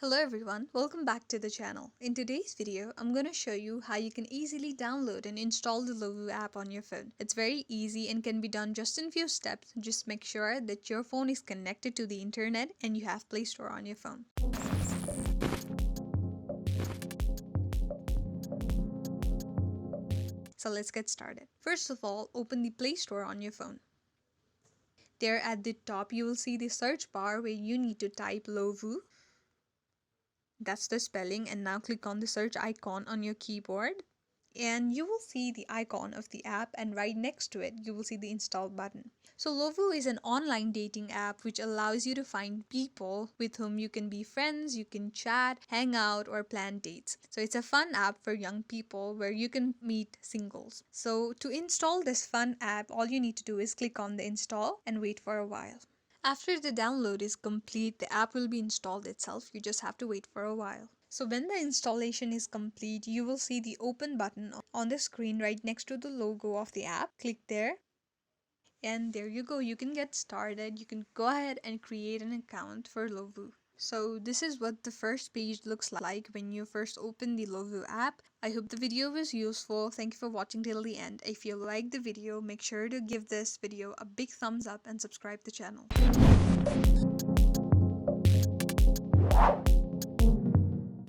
Hello everyone, welcome back to the channel. In today's video, I'm going to show you how you can easily download and install the Lovoo app on your phone. It's very easy and can be done just in few steps. Just make sure that your phone is connected to the internet and you have Play Store on your phone. So let's get started. First of all, open the Play Store on your phone. There at the top, you will see the search bar where you need to type Lovoo. That's the spelling, and now click on the search icon on your keyboard and you will see the icon of the app, and right next to it you will see the install button. So Lovoo is an online dating app which allows you to find people with whom you can be friends, you can chat, hang out, or plan dates. So it's a fun app for young people where you can meet singles. So to install this fun app, all you need to do is click on the install and wait for a while. After the download is complete, the app will be installed itself. You just have to wait for a while. So when the installation is complete, you will see the open button on the screen right next to the logo of the app. Click there. And there you go. You can get started. You can go ahead and create an account for Lovoo. So this is what the first page looks like when you first open the Lovoo app. I hope the video was useful. Thank you for watching till the end. If you liked the video, make sure to give this video a big thumbs up and subscribe to the channel.